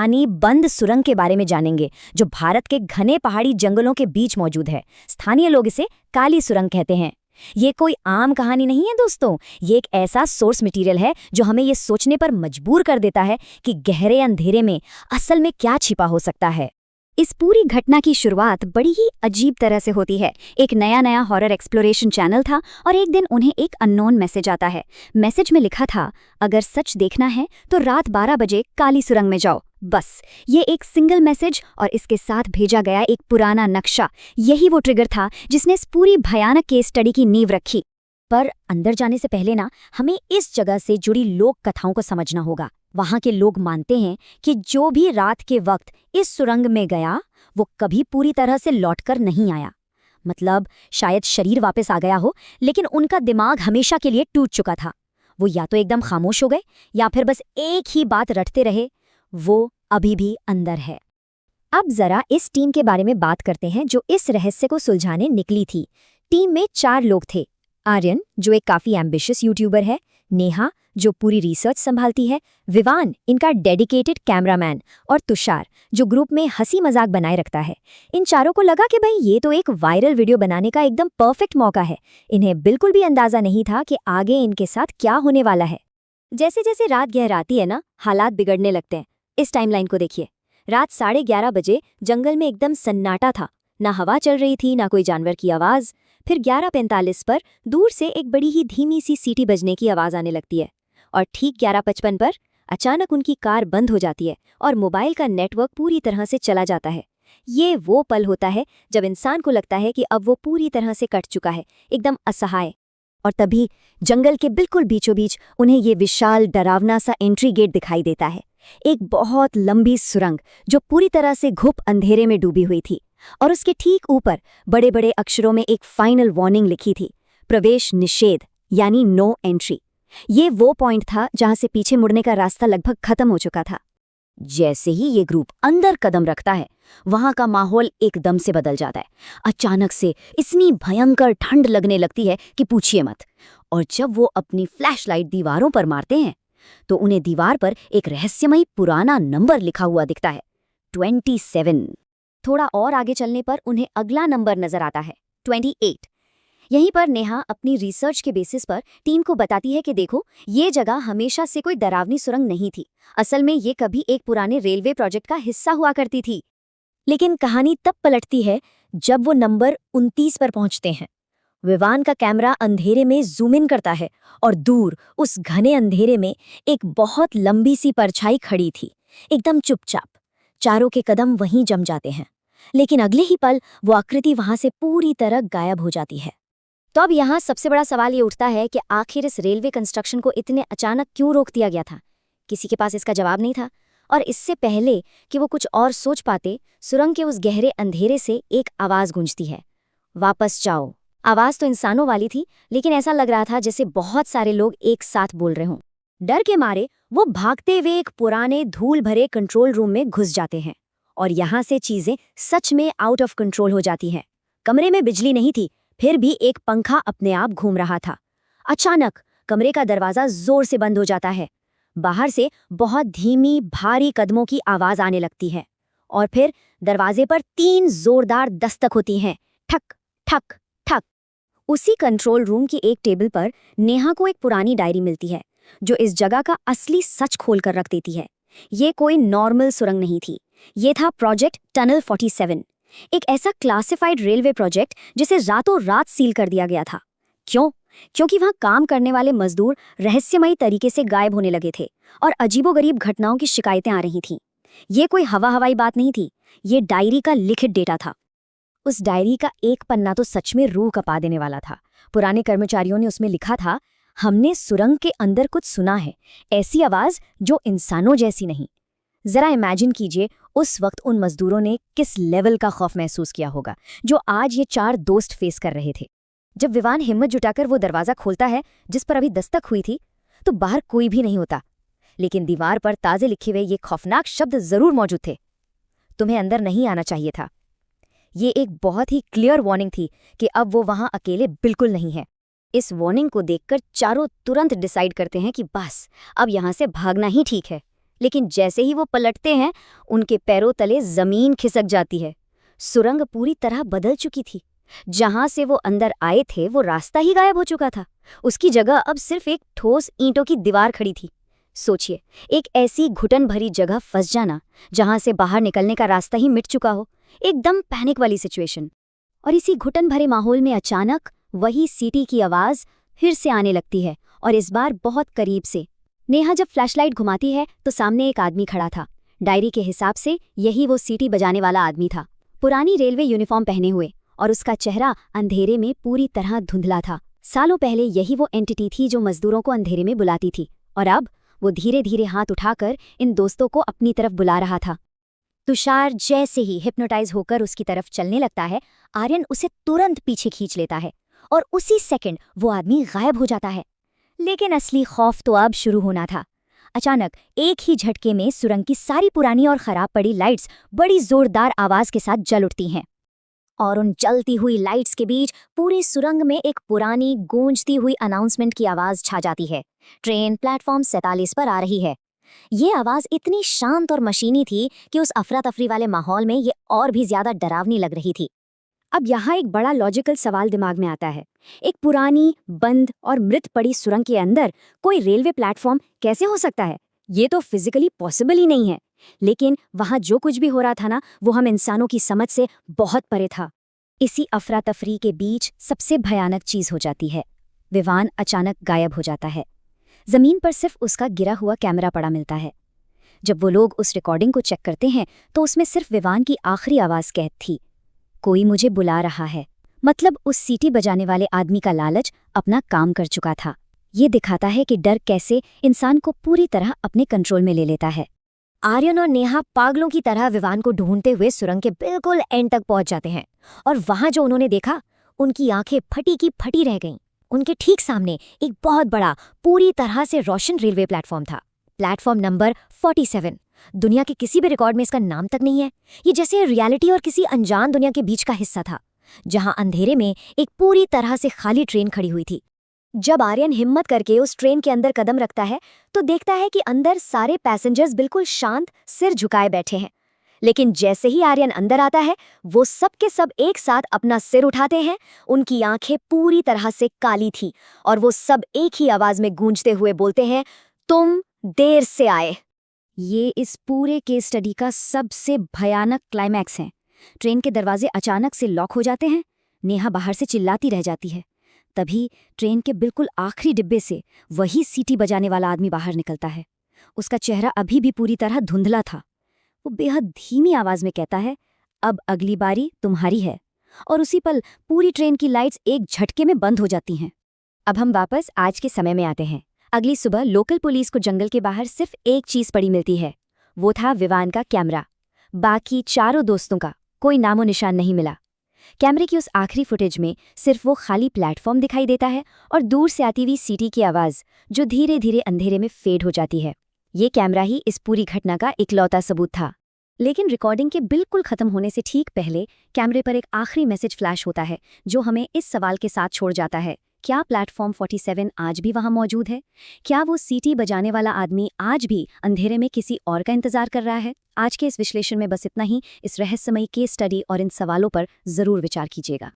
यानी बंद सुरंग के बारे में जानेंगे, जो भारत के घने पहाड़ी जंगलों के बीच मौजूद है। स्थानीय लोग इसे काली सुरंग कहते हैं। ये कोई आम कहानी नहीं है दोस्तों, ये एक ऐसा सोर्स मटेरियल है जो हमें ये सोचने पर मजबूर कर देता है कि गहरे अंधेरे में असल में क्या छिपा हो सकता है। इस पूरी घटना की शुरुआत बड़ी ही अजीब तरह से होती है। एक नया हॉरर एक्सप्लोरेशन चैनल था और एक दिन उन्हें एक अननोन मैसेज आता है। मैसेज में लिखा था, अगर सच देखना है तो रात 12 बजे काली सुरंग में जाओ। बस ये एक सिंगल मैसेज और इसके साथ भेजा गया एक पुराना नक्शा, यही वो ट्रिगर था जिसने इस पूरी भयानक केस स्टडी की नींव रखी। पर अंदर जाने से पहले हमें इस जगह से जुड़ी लोक कथाओं को समझना होगा। वहाँ के लोग मानते हैं कि जो भी रात के वक्त इस सुरंग में गया वो कभी पूरी तरह से लौटकर नहीं आया। मतलब शायद शरीर वापस आ गया हो, लेकिन उनका दिमाग हमेशा के लिए टूट चुका था। वो या तो एकदम खामोश हो गए या फिर बस एक ही बात रटते रहे, वो अभी भी अंदर है। अब जरा इस टीम के बारे में बात करते हैं जो इस रहस्य को सुलझाने निकली थी। टीम में 4 लोग थे। आर्यन, जो एक काफी एम्बिशियस यूट्यूबर है, नेहा, जो पूरी रिसर्च संभालती है, विवान, इनका डेडिकेटेड कैमरामैन, और तुषार, जो ग्रुप में हंसी मजाक बनाए रखता है। इन चारों को लगा कि भाई ये तो एक वायरल वीडियो बनाने का एकदम परफेक्ट मौका है। इन्हें बिल्कुल भी अंदाजा नहीं था कि आगे इनके साथ क्या होने वाला है। जैसे जैसे रात गहराती है हालात बिगड़ने लगते हैं। इस टाइमलाइन को देखिए। रात 11:30 बजे जंगल में एकदम सन्नाटा था, ना हवा चल रही थी ना कोई जानवर की आवाज। फिर 11:45 पर दूर से एक बड़ी ही धीमी सी सीटी बजने की आवाज आने लगती है और ठीक 11:55 पर अचानक उनकी कार बंद हो जाती है और मोबाइल का नेटवर्क पूरी तरह से चला जाता है। ये वो पल होता है जब इंसान को लगता है कि अब वो पूरी तरह से कट चुका है, एकदम असहाय। और तभी जंगल के बिल्कुल बीचों बीच उन्हें ये विशाल डरावना सा एंट्री गेट दिखाई देता है। एक बहुत लंबी सुरंग जो पूरी तरह से घुप अंधेरे में डूबी हुई थी, और उसके ठीक ऊपर बड़े बड़े अक्षरों में एक फाइनल वार्निंग लिखी थी, प्रवेश निषेध, यानी नो एंट्री। ये वो पॉइंट था जहां से पीछे मुड़ने का रास्ता लगभग खत्म हो चुका था। जैसे ही ये ग्रुप अंदर कदम रखता है, वहां का माहौल एकदम से बदल जाता है। अचानक से इतनी भयंकर ठंड लगने लगती है कि पूछिए मत। और जब वो अपनी फ्लैशलाइट दीवारों पर मारते हैं तो उन्हें दीवार पर एक रहस्यमयी पुराना नंबर लिखा हुआ दिखता है, 27। थोड़ा और आगे चलने पर उन्हें अगला नंबर नजर आता है, 28। यहीं पर नेहा अपनी रिसर्च के बेसिस पर टीम को बताती है कि देखो, ये जगह हमेशा से कोई डरावनी सुरंग नहीं थी। असल में ये कभी एक पुराने रेलवे प्रोजेक्ट का हिस्सा हुआ करती थी। लेकिन कहानी तब पलटती है जब वो नंबर 29 पर पहुंचते हैं। विवान का कैमरा अंधेरे में जूम इन करता है और दूर उस घने अंधेरे में एक बहुत लंबी सी परछाई खड़ी थी, एकदम चुपचाप। चारों के कदम वहीं जम जाते हैं, लेकिन अगले ही पल वो आकृति वहां से पूरी तरह गायब हो जाती है। तो अब यहाँ सबसे बड़ा सवाल ये उठता है कि आखिर इस रेलवे कंस्ट्रक्शन को इतने अचानक क्यों रोक दिया गया था? किसी के पास इसका जवाब नहीं था। और इससे पहले कि वो कुछ और सोच पाते, सुरंग के उस गहरे अंधेरे से एक आवाज गूंजती है, वापस जाओ। आवाज तो इंसानों वाली थी, लेकिन ऐसा लग रहा था जैसे बहुत सारे लोग एक साथ बोल रहे हों। डर के मारे वो भागते हुए एक पुराने धूल भरे कंट्रोल रूम में घुस जाते हैं और यहाँ से चीजें सच में आउट ऑफ कंट्रोल हो जाती हैं। कमरे में बिजली नहीं थी, फिर भी एक पंखा अपने आप घूम रहा था। अचानक कमरे का दरवाजा जोर से बंद हो जाता है। बाहर से बहुत धीमी भारी कदमों की आवाज आने लगती है और फिर दरवाजे पर 3 जोरदार दस्तक होती हैं, ठक ठक ठक। उसी कंट्रोल रूम की एक टेबल पर नेहा को एक पुरानी डायरी मिलती है जो इस जगह का असली सच खोल कर रख देती है। ये कोई नॉर्मल सुरंग नहीं थी, ये था प्रोजेक्ट टनल 47, एक ऐसा क्लासिफाइड रेलवे प्रोजेक्ट जिसे रातों रात सील कर दिया गया था। क्यों? क्योंकि वहां काम करने वाले मजदूर रहस्यमयी तरीके से गायब होने लगे थे और अजीबोगरीब घटनाओं की शिकायतें आ रही थीं। ये कोई हवाई बात नहीं थी, ये डायरी का लिखित डेटा था। उस डायरी का एक पन्ना तो सच में रूह कपा देने वाला था। पुराने कर्मचारियों ने उसमें लिखा था, हमने सुरंग के अंदर कुछ सुना है, ऐसी आवाज जो इंसानों जैसी नहीं। जरा इमेजिन कीजिए उस वक्त उन मजदूरों ने किस लेवल का खौफ महसूस किया होगा जो आज ये 4 दोस्त फेस कर रहे थे। जब विवान हिम्मत जुटाकर वो दरवाजा खोलता है जिस पर अभी दस्तक हुई थी, तो बाहर कोई भी नहीं होता, लेकिन दीवार पर ताजे लिखे हुए ये खौफनाक शब्द जरूर मौजूद थे, तुम्हें अंदर नहीं आना चाहिए था। ये एक बहुत ही क्लियर वार्निंग थी कि अब वो वहां अकेले बिल्कुल नहीं है। इस वार्निंग को देखकर चारों तुरंत डिसाइड करते हैं कि बस अब यहां से भागना ही ठीक है। लेकिन जैसे ही वो पलटते हैं उनके पैरों तले जमीन खिसक जाती है। सुरंग पूरी तरह बदल चुकी थी। जहां से वो अंदर आए थे वो रास्ता ही गायब हो चुका था। उसकी जगह अब सिर्फ एक ठोस ईंटों की दीवार खड़ी थी। सोचिए, एक ऐसी घुटन भरी जगह फंस जाना जहां से बाहर निकलने का रास्ता ही मिट चुका हो। एकदम पैनिक वाली सिचुएशन। और इसी घुटन भरे माहौल में अचानक वही सीटी की आवाज फिर से आने लगती है, और इस बार बहुत करीब से। नेहा जब फ्लैशलाइट घुमाती है तो सामने एक आदमी खड़ा था। डायरी के हिसाब से यही वो सीटी बजाने वाला आदमी था, पुरानी रेलवे यूनिफॉर्म पहने हुए, और उसका चेहरा अंधेरे में पूरी तरह धुंधला था। सालों पहले यही वो एंटिटी थी जो मजदूरों को अंधेरे में बुलाती थी, और अब वो धीरे धीरे हाथ उठाकर इन दोस्तों को अपनी तरफ बुला रहा था। तुषार जैसे ही हिप्नोटाइज होकर उसकी तरफ चलने लगता है, आर्यन उसे तुरंत पीछे खींच लेता है और उसी सेकंड वो आदमी गायब हो जाता है। लेकिन असली खौफ तो अब शुरू होना था। अचानक एक ही झटके में सुरंग की सारी पुरानी और खराब पड़ी लाइट्स बड़ी जोरदार आवाज के साथ जल उठती हैं, और उन जलती हुई लाइट्स के बीच पूरी सुरंग में एक पुरानी गूंजती हुई अनाउंसमेंट की आवाज छा जाती है। ट्रेन प्लेटफॉर्म 47 पर आ रही है। ये आवाज इतनी शांत और मशीनी थी कि उस अफरा तफरी वाले माहौल में ये और भी ज्यादा डरावनी लग रही थी। अब यहाँ एक बड़ा लॉजिकल सवाल दिमाग में आता है। एक पुरानी, बंद और मृत पड़ी सुरंग के अंदर कोई रेलवे प्लेटफॉर्म कैसे हो सकता है? ये तो फिजिकली पॉसिबल ही नहीं है। लेकिन वहाँ जो कुछ भी हो रहा था ना, वो हम इंसानों की समझ से बहुत परे था। इसी अफरा तफरी के बीच सबसे भयानक चीज हो जाती है। विवान अचानक गायब हो जाता है। जमीन पर सिर्फ उसका गिरा हुआ कैमरा पड़ा मिलता है। जब वो लोग उस रिकॉर्डिंग को चेक करते हैं तो उसमें सिर्फ विवान की आखिरी आवाज कैद थी, कोई मुझे बुला रहा है। मतलब उस सीटी बजाने वाले आदमी का लालच अपना काम कर चुका था। ये दिखाता है कि डर कैसे इंसान को पूरी तरह अपने कंट्रोल में ले लेता है। आर्यन और नेहा पागलों की तरह विवान को ढूंढते हुए सुरंग के बिल्कुल एंड तक पहुंच जाते हैं, और वहां जो उन्होंने देखा, उनकी आंखें फटी की फटी रह गईं। उनके ठीक सामने एक बहुत बड़ा, पूरी तरह से रोशन रेलवे प्लेटफॉर्म था। Platform number 47। दुनिया के किसी भी रिकॉर्ड में इसका नाम तक नहीं है। ये जैसे रियलिटी और किसी अनजान दुनिया के बीच का हिस्सा था, जहां अंधेरे में एक पूरी तरह से खाली ट्रेन खड़ी हुई थी। जब आर्यन हिम्मत करके उस ट्रेन के अंदर कदम रखता है तो देखता है कि अंदर सारे पैसेंजर्स बिल्कुल शांत, सिर झुकाए बैठे हैं। लेकिन जैसे ही आर्यन अंदर आता है, वो सब के सब एक साथ अपना सिर उठाते हैं। उनकी आंखें पूरी तरह से काली थी, और वो सब एक ही आवाज में गूंजते हुए बोलते हैं, तुम देर से आए। ये इस पूरे केस स्टडी का सबसे भयानक क्लाइमैक्स है। ट्रेन के दरवाजे अचानक से लॉक हो जाते हैं। नेहा बाहर से चिल्लाती रह जाती है। तभी ट्रेन के बिल्कुल आखिरी डिब्बे से वही सीटी बजाने वाला आदमी बाहर निकलता है। उसका चेहरा अभी भी पूरी तरह धुंधला था। वो बेहद धीमी आवाज में कहता है, अब अगली बारी तुम्हारी है। और उसी पल पूरी ट्रेन की लाइट्स एक झटके में बंद हो जाती हैं। अब हम वापस आज के समय में आते हैं। अगली सुबह लोकल पुलिस को जंगल के बाहर सिर्फ एक चीज पड़ी मिलती है। वो था विवान का कैमरा। बाकी चारों दोस्तों का कोई नामो निशान नहीं मिला। कैमरे की उस आखिरी फुटेज में सिर्फ वो खाली प्लेटफॉर्म दिखाई देता है और दूर से आती हुई सीटी की आवाज, जो धीरे धीरे अंधेरे में फेड हो जाती है। ये कैमरा ही इस पूरी घटना का इकलौता सबूत था। लेकिन रिकॉर्डिंग के बिल्कुल खत्म होने से ठीक पहले कैमरे पर एक आखिरी मैसेज फ्लैश होता है, जो हमें इस सवाल के साथ छोड़ जाता है, क्या प्लेटफॉर्म 47 आज भी वहां मौजूद है? क्या वो सीटी बजाने वाला आदमी आज भी अंधेरे में किसी और का इंतजार कर रहा है? आज के इस विश्लेषण में बस इतना ही। इस रहस्यमयी केस स्टडी और इन सवालों पर जरूर विचार कीजिएगा।